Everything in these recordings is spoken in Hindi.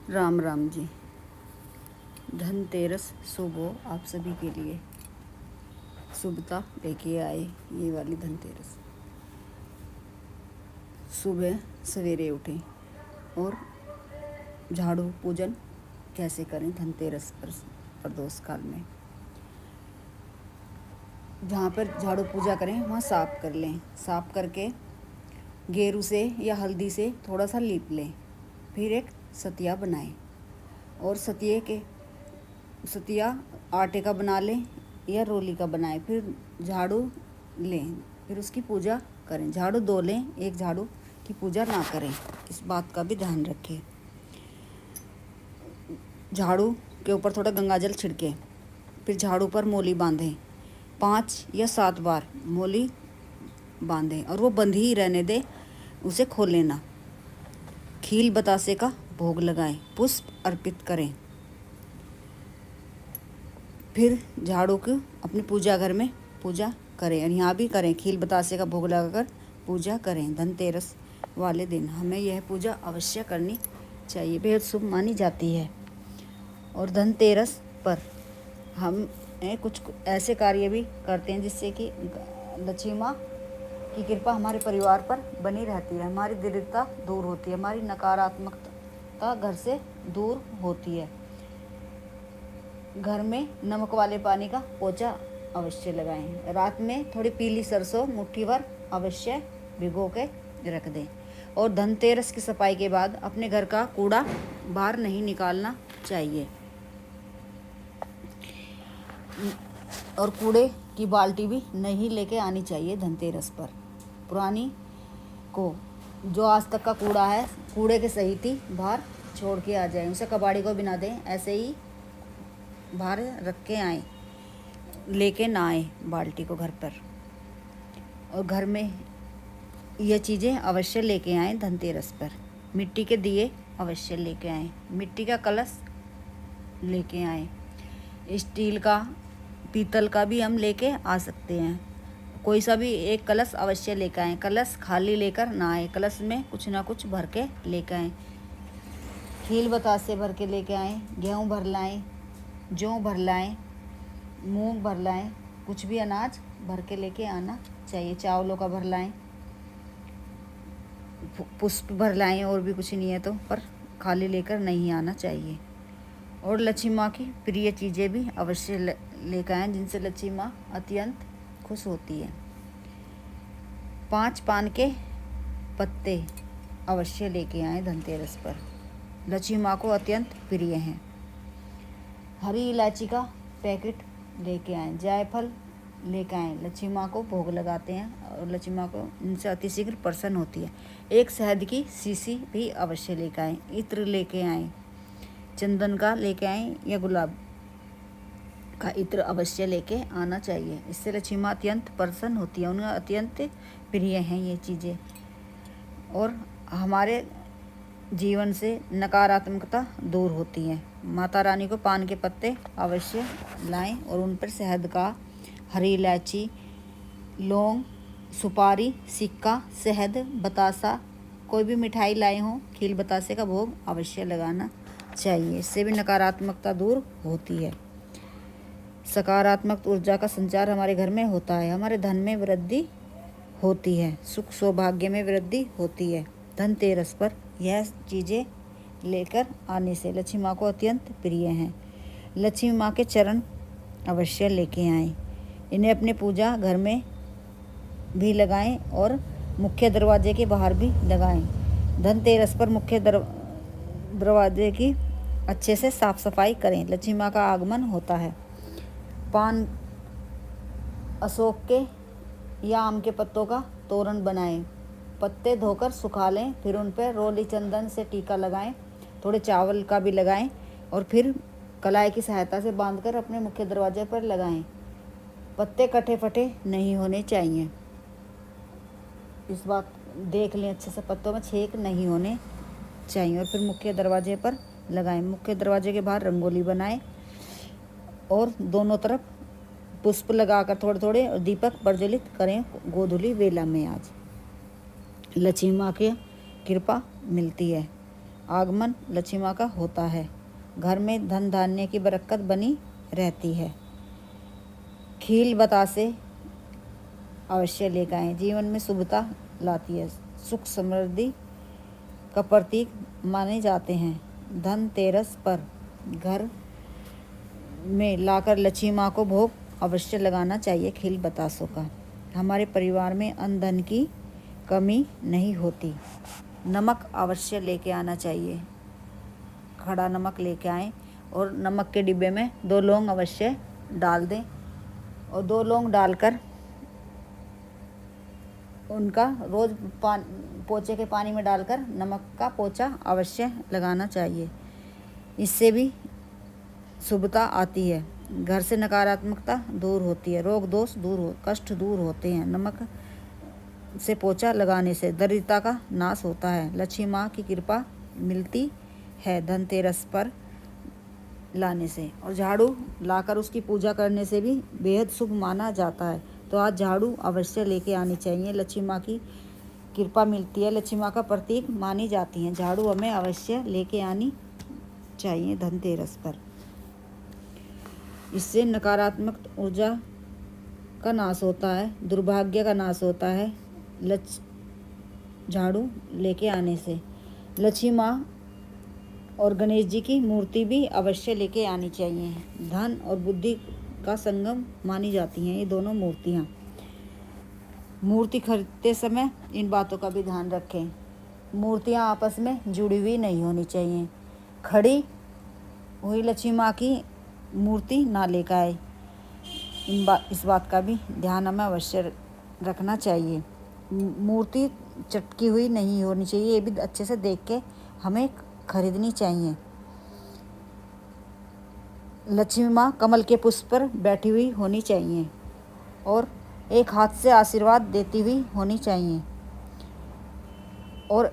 राम राम जी। धनतेरस शुभ हो आप सभी के लिए। शुभता लेके आए ये वाली धनतेरस। सुबह सवेरे उठें और झाड़ू पूजन कैसे करें धनतेरस पर प्रदोष काल में। जहाँ पर झाड़ू पूजा करें वहाँ साफ कर लें। साफ करके गेरू से या हल्दी से थोड़ा सा लीप लें। फिर एक सतिया बनाएं और सतिया आटे का बना लें या रोली का बनाएं। फिर झाड़ू लें, फिर उसकी पूजा करें। झाड़ू दो लें, एक झाड़ू की पूजा ना करें, इस बात का भी ध्यान रखें। झाड़ू के ऊपर थोड़ा गंगाजल छिड़कें, फिर झाड़ू पर मोली बांधें। 5 या 7 बार मोली बांधें और वो बंधी ही रहने दें, उसे खोलें ना। खील बतासे का भोग लगाएं, पुष्प अर्पित करें। फिर झाड़ू की अपने पूजा घर में पूजा करें और यहाँ भी करें। खील बतासे का भोग लगाकर पूजा करें। धनतेरस वाले दिन हमें यह पूजा अवश्य करनी चाहिए, बेहद शुभ मानी जाती है। और धनतेरस पर हम कुछ ऐसे कार्य भी करते हैं जिससे कि लक्ष्मी माँ की कृपा हमारे परिवार पर बनी रहती है। हमारी दरिद्रता दूर होती है, हमारी नकारात्मकता घर से दूर होती है। घर में नमक वाले पानी का पोछा अवश्य लगाएं। रात में थोड़ी पीली सरसों मुट्ठी भर अवश्य भिगो के रख दें। और धनतेरस की सफाई के बाद अपने घर का कूड़ा बाहर नहीं निकालना चाहिए। और कूड़े की बाल्टी भी नहीं लेके आनी चाहिए धनतेरस पर। पुरानी को जो आज तक का कूड़ा है, कूड़े के सहित ही बाहर छोड़ के आ जाए, उसे कबाड़ी को बिना दें, ऐसे ही बाहर रख के आए, लेके ना आए बाल्टी को घर पर। और घर में ये चीज़ें अवश्य लेके आए धनतेरस पर। मिट्टी के दिए अवश्य लेके आए, मिट्टी का कलश लेके आए। स्टील का, पीतल का भी हम लेके आ सकते हैं। कोई सा भी एक कलश अवश्य लेकर आए। कलश खाली लेकर ना आए, कलश में कुछ ना कुछ भर के लेकर आए। खील बतासे भर के लेके आए, गेहूँ भर लाएँ, जौ भर लाएँ, मूंग भर लाएँ, कुछ भी अनाज भर के लेके आना चाहिए। चावलों का भर लाएँ, पुष्प भर लाएँ, और भी कुछ नहीं है तो, पर खाली लेकर नहीं आना चाहिए। और लक्ष्मी माँ की प्रिय चीज़ें भी अवश्य लेकर आएँ, जिनसे लक्ष्मी माँ अत्यंत खुश होती है। 5 पान के पत्ते अवश्य लेके आएँ धनतेरस पर, लक्ष्मी माँ को अत्यंत प्रिय हैं। हरी इलायची का पैकेट लेके आएँ, जायफल लेके आएँ, लक्ष्मी माँ को भोग लगाते हैं और लक्ष्मी माँ को इनसे अतिशीघ्र प्रसन्न होती है। एक शहद की शीशी भी अवश्य लेके आएँ। इत्र लेके आएँ, चंदन का लेके आएँ या गुलाब का इत्र अवश्य लेके आना चाहिए। इससे लक्ष्मी माँ अत्यंत प्रसन्न होती है, उन्हें अत्यंत प्रिय हैं ये चीज़ें। और हमारे जीवन से नकारात्मकता दूर होती है। माता रानी को पान के पत्ते अवश्य लाएं और उन पर शहद का, हरी इलायची, लौंग, सुपारी, सिक्का, शहद, बतासा, कोई भी मिठाई लाए हों, खील बतासे का भोग अवश्य लगाना चाहिए। इससे भी नकारात्मकता दूर होती है। सकारात्मक ऊर्जा का संचार हमारे घर में होता है, हमारे धन में वृद्धि होती है, सुख सौभाग्य में वृद्धि होती है। धनतेरस पर यह चीज़ें लेकर आने से लक्ष्मी माँ को अत्यंत प्रिय हैं। लक्ष्मी माँ के चरण अवश्य लेके आएं। इन्हें अपने पूजा घर में भी लगाएं और मुख्य दरवाजे के बाहर भी लगाएं। धनतेरस पर मुख्य दरवाजे की अच्छे से साफ सफाई करें, लक्ष्मी माँ का आगमन होता है। पान, अशोक के या आम के पत्तों का तोरण बनाएं। पत्ते धोकर सुखा लें, फिर उन पर रोली चंदन से टीका लगाएं, थोड़े चावल का भी लगाएं और फिर कलाई की सहायता से बांधकर अपने मुख्य दरवाजे पर लगाएं। पत्ते कटे फटे नहीं होने चाहिए, इस बात देख लें अच्छे से, पत्तों में छेद नहीं होने चाहिए। और फिर मुख्य दरवाजे पर लगाएं। मुख्य दरवाजे के बाहर रंगोली बनाएं और दोनों तरफ पुष्प लगाकर थोड़े थोड़े और दीपक प्रज्वलित करें गोधूली वेला में। आज लक्ष्मी माँ की कृपा मिलती है। आगमन लक्ष्मी माँ का होता है। घर में धन धान्य की बरकत बनी रहती है। खील बतासे अवश्य लेकर आएँ, जीवन में शुभता लाती है। सुख समृद्धि का प्रतीक माने जाते हैं। धनतेरस पर घर में लाकर लक्ष्मी माँ को भोग अवश्य लगाना चाहिए खील बतासों का। हमारे परिवार में अन्न धन की कमी नहीं होती। नमक अवश्य लेके आना चाहिए, खड़ा नमक लेके आएँ और नमक के डिब्बे में 2 लौंग अवश्य डाल दें और 2 लौंग डालकर उनका रोज़ पोछे के पानी में डालकर नमक का पोछा अवश्य लगाना चाहिए। इससे भी शुभता आती है, घर से नकारात्मकता दूर होती है, रोग दोष कष्ट दूर होते हैं। नमक से पोछा लगाने से दरिद्रता का नाश होता है, लक्ष्मी माँ की कृपा मिलती है धनतेरस पर लाने से। और झाड़ू लाकर उसकी पूजा करने से भी बेहद शुभ माना जाता है। तो आज झाड़ू अवश्य लेके आनी चाहिए, लक्ष्मी माँ की कृपा मिलती है, लक्ष्मी माँ का प्रतीक मानी जाती हैं। झाड़ू हमें अवश्य लेके आनी चाहिए धनतेरस पर। इससे नकारात्मक ऊर्जा का नाश होता है, दुर्भाग्य का नाश होता है झाड़ू लेके आने से। लक्ष्मी माँ और गणेश जी की मूर्ति भी अवश्य लेके आनी चाहिए। धन और बुद्धि का संगम मानी जाती हैं ये दोनों मूर्तियाँ। मूर्ति खरीदते समय इन बातों का भी ध्यान रखें। मूर्तियाँ आपस में जुड़ी हुई नहीं होनी चाहिए। खड़ी हुई लक्ष्मी माँ की मूर्ति ना लेकर आए, इस बात का भी ध्यान हमें अवश्य रखना चाहिए। मूर्ति चटकी हुई नहीं होनी चाहिए, ये भी अच्छे से देख के हमें खरीदनी चाहिए। लक्ष्मी माँ कमल के पुष्प पर बैठी हुई होनी चाहिए और एक हाथ से आशीर्वाद देती हुई होनी चाहिए और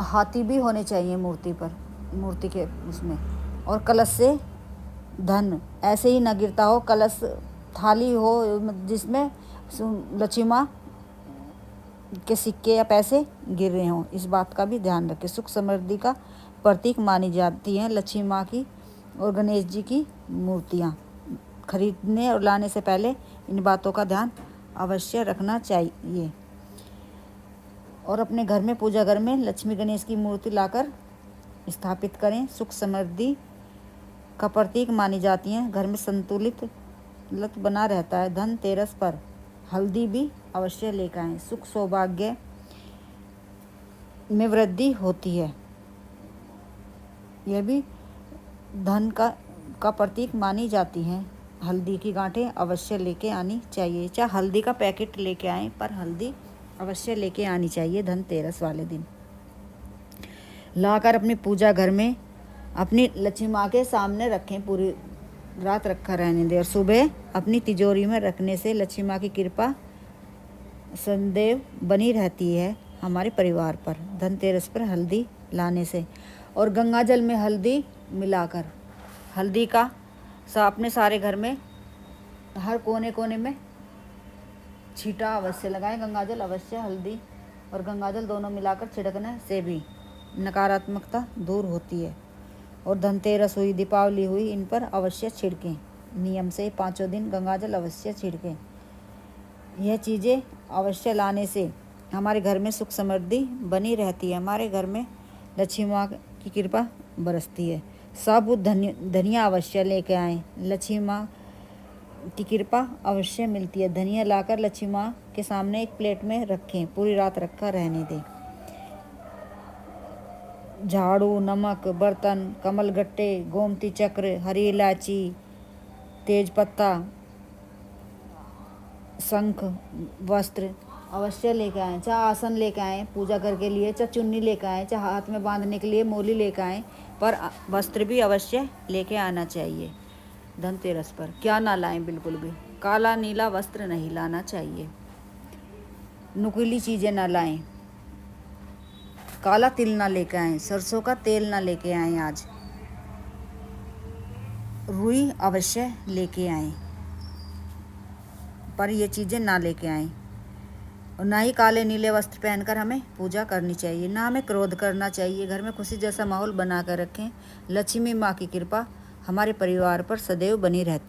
हाथी भी होने चाहिए मूर्ति पर, मूर्ति के उसमें। और कलश से धन ऐसे ही न गिरता हो, कलश थाली हो जिसमें लक्ष्मी माँ के सिक्के या पैसे गिर रहे हों, इस बात का भी ध्यान रखें। सुख समृद्धि का प्रतीक मानी जाती हैं लक्ष्मी माँ की और गणेश जी की मूर्तियाँ। खरीदने और लाने से पहले इन बातों का ध्यान अवश्य रखना चाहिए। और अपने घर में पूजा घर में लक्ष्मी गणेश की मूर्ति लाकर स्थापित करें, सुख समृद्धि का प्रतीक मानी जाती हैं। घर में संतुलित बना रहता है। धनतेरस पर हल्दी भी अवश्य लेकर आएँ, सुख सौभाग्य में वृद्धि होती है। यह भी धन का प्रतीक मानी जाती हैं। हल्दी की गांठें अवश्य लेके आनी चाहिए, चाहे हल्दी का पैकेट लेके आएँ पर हल्दी अवश्य लेके आनी चाहिए धनतेरस वाले दिन। लाकर अपनी पूजा घर में अपनी लक्ष्मी माँ के सामने रखें, पूरी रात रखा रहने दें और सुबह अपनी तिजोरी में रखने से लक्ष्मी माँ की कृपा सदैव बनी रहती है हमारे परिवार पर। धनतेरस पर हल्दी लाने से और गंगा जल में हल्दी मिलाकर हल्दी का अपने सारे घर में हर कोने कोने में छींटा अवश्य लगाएं। गंगाजल अवश्य हल्दी और गंगाजल दोनों मिलाकर छिड़कने से भी नकारात्मकता दूर होती है। और धनतेरस हुई, दीपावली हुई, इन पर अवश्य छिड़कें नियम से। 5 दिन गंगाजल अवश्य छिड़कें। यह चीज़ें अवश्य लाने से हमारे घर में सुख समृद्धि बनी रहती है, हमारे घर में लक्ष्मी माँ की कृपा बरसती है। साबुत धनिया अवश्य लेके आएँ, लक्ष्मी माँ की कृपा अवश्य मिलती है। धनिया लाकर लक्ष्मी माँ के सामने एक प्लेट में रखें, पूरी रात रखा रहने दें। झाड़ू, नमक, बर्तन, कमलगट्टे, गोमती चक्र, हरी इलायची, तेज पत्ता, शंख, वस्त्र अवश्य लेकर आएँ। चाहे आसन लेकर आएँ पूजा घर के लिए, चाहे चुन्नी लेकर आएँ, चाहे हाथ में बांधने के लिए मोली लेकर आएँ, पर वस्त्र भी अवश्य लेके आना चाहिए धनतेरस पर। क्या ना लाएं, बिल्कुल भी काला नीला वस्त्र नहीं लाना चाहिए। नुकीली चीज़ें ना लाएं, काला तिल ना लेके आएँ, सरसों का तेल ना लेके आएँ। आज रुई अवश्य लेके आएँ, पर ये चीज़ें ना लेके आएँ। और ना ही काले नीले वस्त्र पहनकर हमें पूजा करनी चाहिए, ना हमें क्रोध करना चाहिए। घर में खुशी जैसा माहौल बना कर रखें। लक्ष्मी माँ की कृपा हमारे परिवार पर सदैव बनी रहती है।